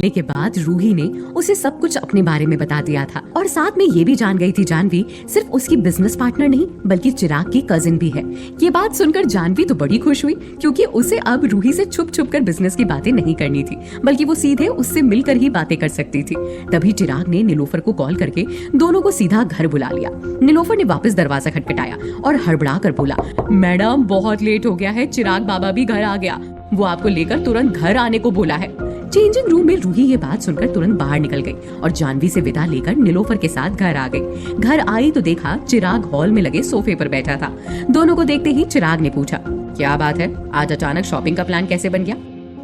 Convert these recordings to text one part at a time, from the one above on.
के बाद रूही ने उसे सब कुछ अपने बारे में बता दिया था और साथ में ये भी जान गई थी जानवी सिर्फ उसकी बिजनेस पार्टनर नहीं बल्कि चिराग की कजिन भी है। ये बात सुनकर जानवी तो बड़ी खुश हुई क्योंकि उसे अब रूही से छुप छुप कर बिजनेस की बातें नहीं करनी थी बल्कि वो सीधे उससे मिलकर ही बातें कर सकती थी। तभी चिराग ने नीलोफर को कॉल करके दोनों को सीधा घर बुला लिया। नीलोफर ने वापस दरवाजा खटखटाया और हड़बड़ा कर बोला, मैडम बहुत लेट हो गया है, चिराग बाबा भी घर आ गया, वो आपको लेकर तुरंत घर आने को बोला है। चेंजिंग रूम में रूही ये बात सुनकर तुरंत बाहर निकल गई और जानवी से विदा लेकर नीलोफर के साथ घर आ गई। घर आई तो देखा चिराग हॉल में लगे सोफे पर बैठा था। दोनों को देखते ही चिराग ने पूछा, क्या बात है, आज अचानक शॉपिंग का प्लान कैसे बन गया?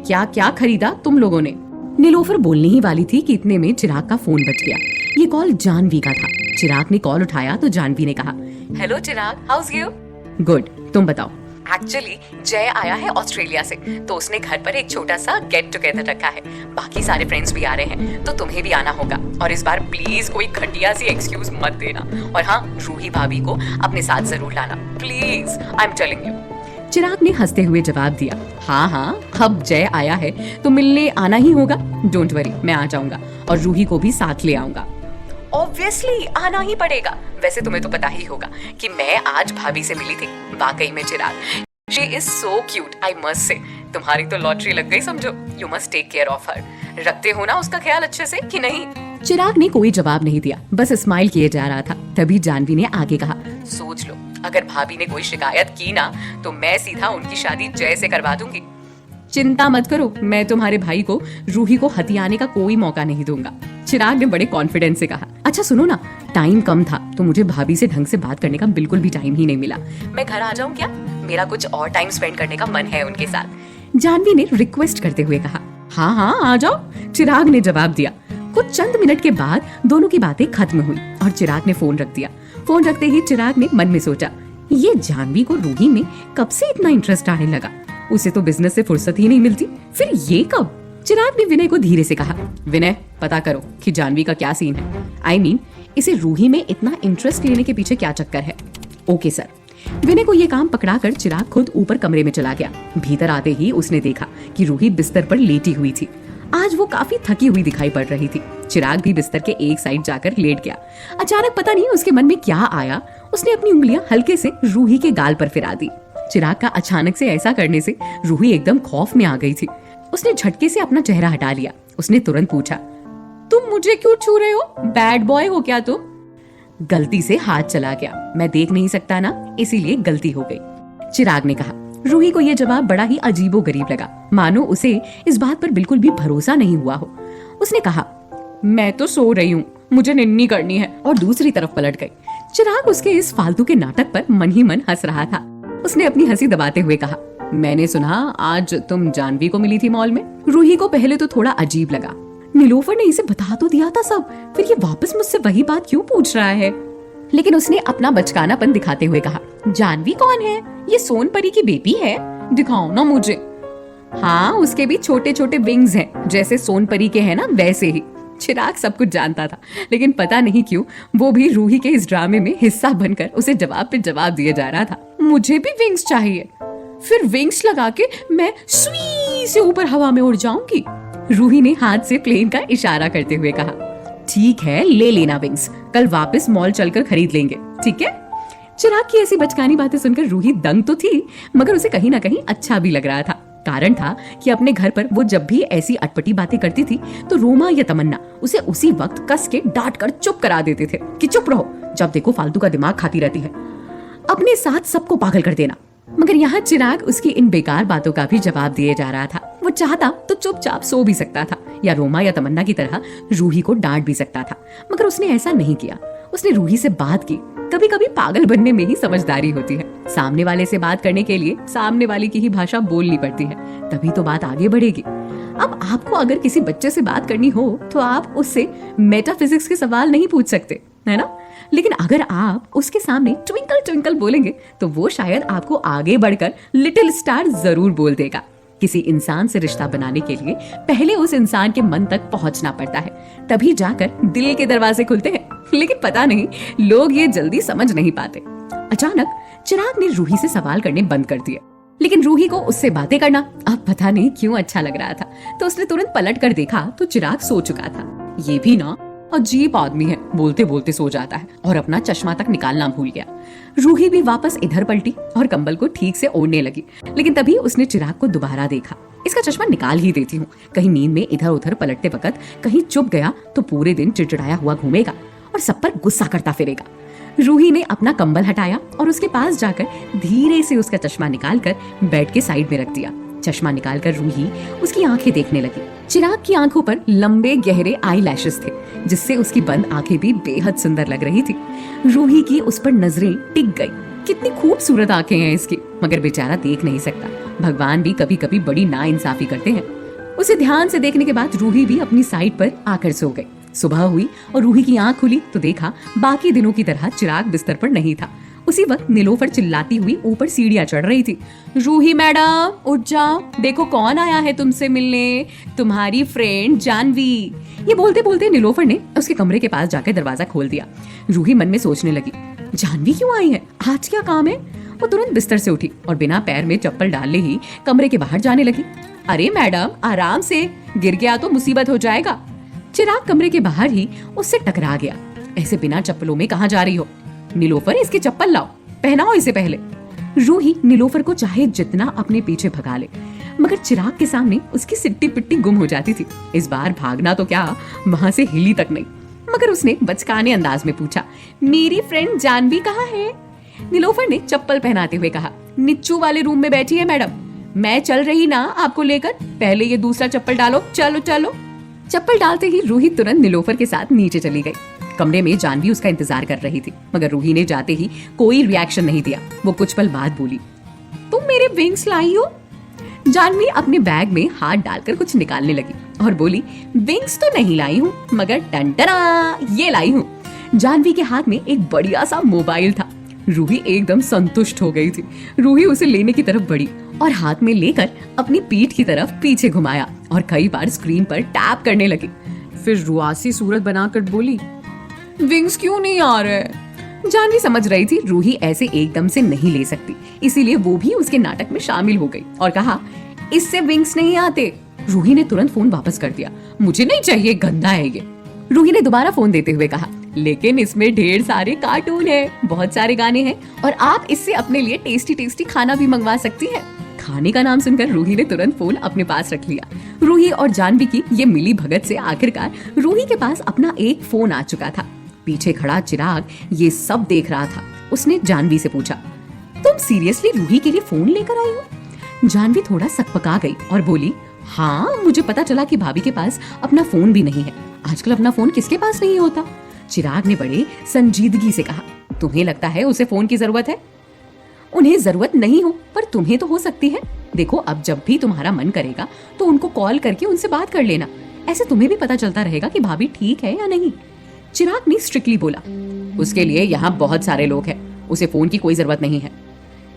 क्या क्या खरीदा तुम लोगों ने? नीलोफर बोलने ही वाली थी कि इतने में चिराग का फोन बज गया। ये कॉल जानवी का था। चिराग ने कॉल उठाया तो जानवी ने कहा, hello Chirag, house you? Good, तुम बताओ। एक्चुअली जय आया है ऑस्ट्रेलिया से, तो उसने घर पर एक छोटा सा गेट टुगेदर रखा है। बाकी सारे फ्रेंड्स भी आ रहे हैं, तो तुम्हें भी आना होगा। और इस बार प्लीज कोई घटिया सी एक्सक्यूज मत देना। और हाँ, रूही भाभी को अपने साथ जरूर लाना, please, I am telling you. Chirag ने हंसते हुए जवाब दिया, हाँ, अब जय आया है तो मिलने आना ही होगा। डोंट वरी, मैं आ जाऊंगा और रूही को भी साथ ले आऊंगा। ऑब्वियसली आना ही पड़ेगा। वैसे तुम्हें तो पता ही होगा कि मैं आज भाभी से मिली थी। वाकई में Chirag, she is so cute, I must say. तुम्हारी तो लॉटरी लग गई समझो। You must take care of her. रखते हो ना उसका ख्याल अच्छे से कि नहीं? चिराग ने कोई जवाब नहीं दिया, बस स्माइल किए जा रहा था। तभी जानवी ने आगे कहा, सोच लो, अगर भाभी ने कोई शिकायत की ना तो मैं सीधा उनकी शादी जय से करवा दूंगी। चिंता मत करो, मैं तुम्हारे भाई को रूही को हथियाने का कोई मौका नहीं दूंगा। चिराग ने बड़े कॉन्फिडेंस से कहा, अच्छा सुनो ना, टाइम कम था तो मुझे भाभी से ढंग से बात करने का बिल्कुल भी टाइम ही नहीं मिला। मैं घर आ जाऊं क्या? मेरा कुछ और टाइम स्पेंड करने का मन है उनके साथ। जानवी ने रिक्वेस्ट करते हुए कहा, हाँ आ जाओ। चिराग ने जवाब दिया। कुछ चंद मिनट के बाद दोनों की बातें खत्म हुई और चिराग ने फोन रख दिया। फोन रखते ही चिराग ने मन में सोचा, ये जानवी को रूही में कब से इतना इंटरेस्ट आने लगा? उसे तो बिजनेस से फुर्सत ही नहीं मिलती, फिर ये कब? चिराग ने विनय को धीरे से कहा, विनय पता करो कि जानवी का क्या सीन है। आई मीन, इसे रूही में इतना इंटरेस्ट लेने के पीछे क्या चक्कर है? Okay sir. विनय को ये काम पकड़ाकर चिराग खुद ऊपर कमरे में चला गया। भीतर आते ही उसने देखा कि रूही बिस्तर पर लेटी हुई थी। आज वो काफी थकी हुई दिखाई पड़ रही थी। चिराग भी बिस्तर के एक साइड जाकर लेट गया। अचानक पता नहीं उसके मन में क्या आया, उसने अपनी उंगलियां हल्के से रूही के गाल पर फिरा दी। चिराग का अचानक से ऐसा करने से रूही एकदम खौफ में आ गई थी। उसने झटके से अपना चेहरा हटा लिया। उसने तुरंत पूछा, तुम मुझे क्यों छू रहे हो? बैड बॉय हो क्या तुम? गलती से हाथ चला गया, मैं देख नहीं सकता ना, इसीलिए गलती हो गई, चिराग ने कहा। रूही को यह जवाब बड़ा ही अजीबोगरीब लगा, मानो उसे इस बात पर बिल्कुल भी भरोसा नहीं हुआ हो। उसने कहा, मैं तो सो रही हूँ, मुझे निन्नी करनी है, और दूसरी तरफ पलट गई। चिराग उसके इस फालतू के नाटक पर मन ही मन हंस रहा था। उसने अपनी हंसी दबाते हुए कहा, मैंने सुना आज तुम जानवी को मिली थी मॉल में। रूही को पहले तो थोड़ा अजीब लगा, नीलोफर ने इसे बता तो दिया था सब, फिर ये वापस मुझसे वही बात क्यों पूछ रहा है? लेकिन उसने अपना बचकानापन दिखाते हुए कहा, जानवी कौन है? ये सोनपरी की बेबी है, दिखाओ ना मुझे। हाँ, उसके भी छोटे छोटे विंग्स हैं, जैसे सोनपरी के हैं ना वैसे ही। चिराग सब कुछ जानता था, लेकिन पता नहीं क्यों वो भी रूही के इस ड्रामे में हिस्सा बनकर उसे जवाब पे जवाब दिए जा रहा था। मुझे भी विंग्स चाहिए, फिर विंग्स लगा के मैं स्वी से ऊपर हवा में उड़ जाऊंगी। रूही ने हाथ से प्लेन का इशारा करते हुए कहा, ठीक है, ले लेना विंग्स, कल वापस मॉल चलकर खरीद लेंगे, ठीक है? चिराग की ऐसी बचकानी बातें सुनकर रूही दंग तो थी, मगर उसे कहीं ना कहीं अच्छा भी लग रहा था। कारण था कि अपने घर पर वो जब भी ऐसी अटपटी बातें करती थी तो रोमा या तमन्ना उसे उसी वक्त कस के डांट कर चुप करा देते थे कि चुप रहो, जब देखो फालतू का दिमाग खाती रहती है, अपने साथ सबको पागल कर देना। मगर यहाँ चिराग उसकी इन बेकार बातों का भी जवाब दिए जा रहा था। वो चाहता तो चुपचाप सो भी सकता था या रोमा या तमन्ना की तरह रूही को डांट भी सकता था, मगर उसने ऐसा नहीं किया। उसने रूही से बात की। कभी कभी पागल बनने में ही समझदारी होती है। सामने वाले से बात करने के लिए सामने वाले की ही भाषा बोलनी पड़ती है, तभी तो बात आगे बढ़ेगी। अब आपको अगर किसी बच्चे से बात करनी हो तो आप उससे मेटाफिजिक्स के सवाल नहीं पूछ सकते, है ना? लेकिन अगर आप उसके सामने ट्विंकल ट्विंकल बोलेंगे तो वो शायद आपको आगे बढ़कर लिटिल स्टार जरूर बोल देगा। किसी इंसान से रिश्ता बनाने के लिए पहले उस इंसान के मन तक पहुंचना पड़ता है, तभी जाकर दिल के दरवाजे खुलते हैं। लेकिन पता नहीं लोग ये जल्दी समझ नहीं पाते। अचानक चिराग ने रूही से सवाल करने बंद कर दिए। लेकिन रूही को उससे बातें करना अब पता नहीं क्यों अच्छा लग रहा था। तो उसने तुरंत पलट कर देखा तो चिराग सो चुका था। ये भी ना अजीब आदमी है, बोलते बोलते सो जाता है और अपना चश्मा तक निकालना भूल गया। रूही भी वापस इधर पलटी और कंबल को ठीक से ओढ़ने लगी, लेकिन तभी उसने चिराग को दोबारा देखा। इसका चश्मा निकाल ही देती हूँ, कहीं नींद में इधर उधर पलटते वक्त कहीं चुप गया तो पूरे दिन चिड़चिड़ाया हुआ घूमेगा और सब पर गुस्सा करता फिरेगा। रूही ने अपना कंबल हटाया और उसके पास जाकर धीरे से उसका चश्मा निकालकर बेड के साइड में रख दिया। चश्मा निकालकर रूही उसकी आंखें देखने लगी। चिराग की आंखों पर लंबे गहरे आई लैशेस थे, जिससे उसकी बंद आंखें भी बेहद सुंदर लग रही थी। रूही की उस पर नजरें टिक गई। कितनी खूबसूरत आंखें हैं इसकी, मगर बेचारा देख नहीं सकता। भगवान भी कभी कभी बड़ी नाइंसाफी करते हैं। उसे ध्यान से देखने के बाद रूही भी अपनी साइड पर आकर सो गई। सुबह हुई और रूही की आंख खुली तो देखा बाकी दिनों की तरह चिराग बिस्तर पर नहीं था। उसी वक्त नीलोफर चिल्लाती हुई ऊपर सीढ़ियां चढ़ रही थी। रूही मैडम उठ जाओ, देखो कौन आया है तुमसे मिलने, तुम्हारी फ्रेंड जानवी। ये बोलते बोलते नीलोफर ने उसके कमरे के पास जाकर दरवाजा खोल दिया। रूही मन में सोचने लगी, जानवी क्यों आई है, आज क्या काम है। वो तुरंत बिस्तर से उठी और बिना पैर में चप्पल डाले ही कमरे के बाहर जाने लगी। अरे मैडम आराम से, गिर गया तो मुसीबत हो जाएगा। चिराग कमरे के बाहर ही उससे टकरा गया। ऐसे बिना चप्पलों में कहाँ जा रही हो? नीलोफर इसकी चप्पल लाओ, पहनाओ इसे पहले। रूही नीलोफर को चाहे जितना अपने पीछे भगा ले, मगर चिराग के सामने उसकी सिट्टी पिट्टी गुम हो जाती थी। इस बार भागना तो क्या, वहां से हिली तक नहीं। मगर उसने बचकाने अंदाज में पूछा, मेरी फ्रेंड जानवी कहाँ है? नीलोफर ने चप्पल पहनाते हुए कहा, निच्चू वाले रूम में बैठी है मैडम। मैं चल रही ना आपको लेकर, पहले ये दूसरा चप्पल डालो, चलो चलो। चप्पल डालते ही रूही तुरंत नीलोफर के साथ नीचे चली गई। कमरे में जानवी उसका इंतजार कर रही थी, मगर रूही ने जाते ही कोई रिएक्शन नहीं दिया। वो कुछ पल बाद बोली, तुम मेरे विंग्स लाई हो? जानवी अपने बैग में हाथ डालकर कुछ निकालने लगी और बोली, विंग्स तो नहीं लाई हूँ, मगर टंटना ये लाई हूँ। जानवी के हाथ में एक बढ़िया सा मोबाइल था। रूही एकदम संतुष्ट हो गई थी। रूही उसे लेने की तरफ बढ़ी और हाथ में लेकर अपनी पीठ की तरफ पीछे घुमाया और कई बार स्क्रीन पर टैप करने लगी। फिर रुआसी सूरत बनाकर बोली, विंग्स क्यों नहीं आ रहे? जानवी समझ रही थी रूही ऐसे एकदम से नहीं ले सकती, इसीलिए वो भी उसके नाटक में शामिल हो गई और कहा, इससे विंग्स नहीं आते। रूही ने तुरंत फोन वापस कर दिया। मुझे नहीं चाहिए, गंदा है ये। रूही ने दोबारा फोन देते हुए कहा, लेकिन इसमें ढेर सारे कार्टून है, बहुत सारे गाने हैं और आप इससे अपने लिए टेस्टी टेस्टी खाना भी मंगवा सकती हैं। खाने का नाम सुनकर रूही ने तुरंत फोन अपने पास रख लिया। रूही और जानवी की ये मिली भगत से आखिरकार रूही के पास अपना एक फोन आ चुका था। पीछे खड़ा चिराग ये सब देख रहा था। उसने जानवी से पूछा, तुम सीरियसली रूही के लिए फोन लेकर आई हो? जानवी थोड़ा सकपका गई और बोली, हाँ, मुझे पता चला कि भाभी के पास अपना फोन भी नहीं है। आजकल अपना फोन किसके पास नहीं होता? चिराग ने बड़े संजीदगी से कहा, तुम्हें लगता है उसे फोन की जरूरत है? उन्हें जरूरत नहीं हो, पर तुम्हें तो हो सकती है। देखो, अब जब भी तुम्हारा मन करेगा तो उनको कॉल करके उनसे बात कर लेना। ऐसे तुम्हें भी पता चलता रहेगा कि भाभी ठीक है या नहीं। चिराग ने स्ट्रिक्टली बोला, उसके लिए यहाँ बहुत सारे लोग हैं, उसे फोन की कोई जरूरत नहीं है।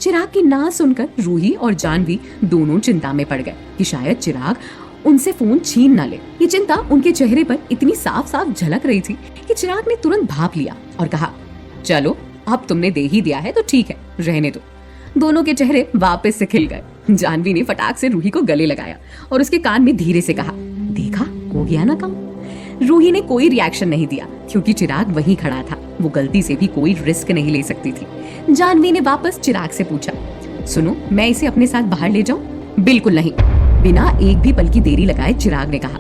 चिराग की ना सुनकर रूही और जानवी दोनों चिंता में पड़ गए कि शायद चिराग उनसे फोन छीन ना ले। ये चिंता उनके चेहरे पर इतनी साफ साफ झलक रही थी कि चिराग ने तुरंत भाप लिया और कहा, चलो अब तुमने दे ही दिया है तो ठीक है, रहने दो। दोनों के चेहरे वापस से खिल गए। जानवी ने फटाक से रूही को गले लगाया और उसके कान में धीरे से कहा, देखा, हो गया ना काम। रूही ने कोई रिएक्शन नहीं दिया क्योंकि चिराग वहीं खड़ा था। वो गलती से भी कोई रिस्क नहीं ले सकती थी। जानवी ने वापस चिराग से पूछा, सुनो, मैं इसे अपने साथ बाहर ले जाऊं? बिल्कुल नहीं। बिना एक भी पल की देरी लगाए चिराग ने कहा।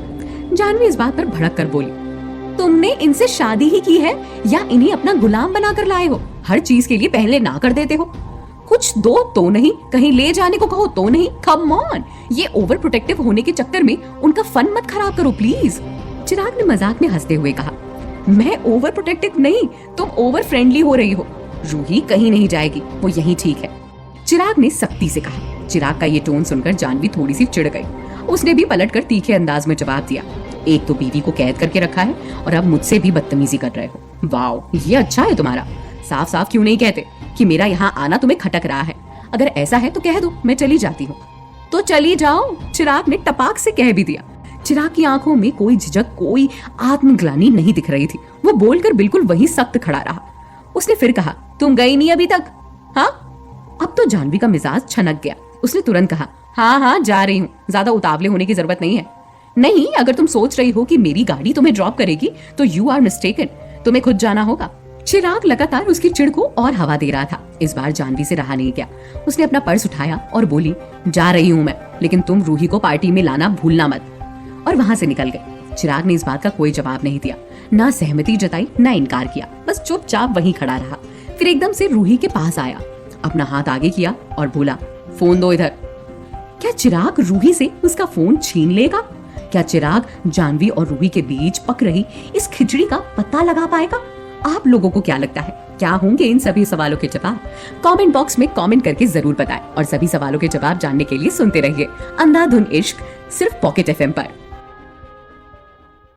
जानवी इस बात पर भड़क कर बोली, तुमने इनसे शादी ही की है या इन्हें अपना गुलाम बनाकर लाए हो? हर चीज के लिए पहले ना कर देते हो। कुछ दो तो नहीं, कहीं ले जाने को कहो तो नहीं। कम ऑन, ये ओवर प्रोटेक्टिव होने के चक्कर में उनका फन मत खराब करो प्लीज। चिराग ने मजाक में हंसते हुए कहा, मैं ओवर प्रोटेक्टिव नहीं, तुम ओवर फ्रेंडली हो रही हो। रूही कहीं नहीं जाएगी, वो यहीं ठीक है, चिराग ने सख्ती से कहा। चिराग का ये टोन सुनकर जानवी थोड़ी सी चिढ़ गई। उसने भी पलटकर तीखे अंदाज में जवाब दिया, एक तो बीवी को कैद करके रखा है और अब मुझसे भी बदतमीजी कर रहे हो। वाओ, ये अच्छा है तुम्हारा। साफ साफ क्यों नहीं कहते कि मेरा यहाँ आना तुम्हें खटक रहा है? अगर ऐसा है तो कह दो, मैं चली जाती हूँ। तो चली जाओ, चिराग ने टपाक से कह भी दिया। चिराग की आंखों में कोई झिझक, कोई आत्मग्लानि नहीं दिख रही थी। वो बोलकर बिल्कुल वहीं सख्त खड़ा रहा। उसने फिर कहा, तुम गई नहीं अभी तक? हाँ? अब तो जानवी का मिजाज छनक गया। उसने तुरंत कहा, हाँ हाँ जा रही हूँ, ज्यादा उतावले होने की जरूरत नहीं है। नहीं, अगर तुम सोच रही हो कि मेरी गाड़ी तुम्हें ड्रॉप करेगी तो यू आर मिस्टेकन, तुम्हें खुद जाना होगा। चिराग लगातार उसकी चिढ़ को और हवा दे रहा था। इस बार जानवी से रहा नहीं गया। उसने अपना पर्स उठाया और बोली, जा रही हूँ मैं, लेकिन तुम रूही को पार्टी में लाना भूलना मत, और वहां से निकल गई। चिराग ने इस बात का कोई जवाब नहीं दिया, ना सहमति जताई ना इनकार किया, बस चुपचाप वहीं खड़ा रहा। फिर एकदम से रूही के पास आया, अपना हाथ आगे किया और बोला, फोन दो इधर। क्या चिराग रूही से उसका फोन छीन लेगा? क्या चिराग जानवी और रूही के बीच पक रही इस खिचड़ी का पता लगा पाएगा? आप लोगों को क्या लगता है, क्या होंगे इन सभी सवालों के जवाब? कमेंट बॉक्स में कमेंट करके जरूर बताएं और सभी सवालों के जवाब जानने के लिए सुनते रहिए अंधाधुन इश्क, सिर्फ पॉकेट FM पर।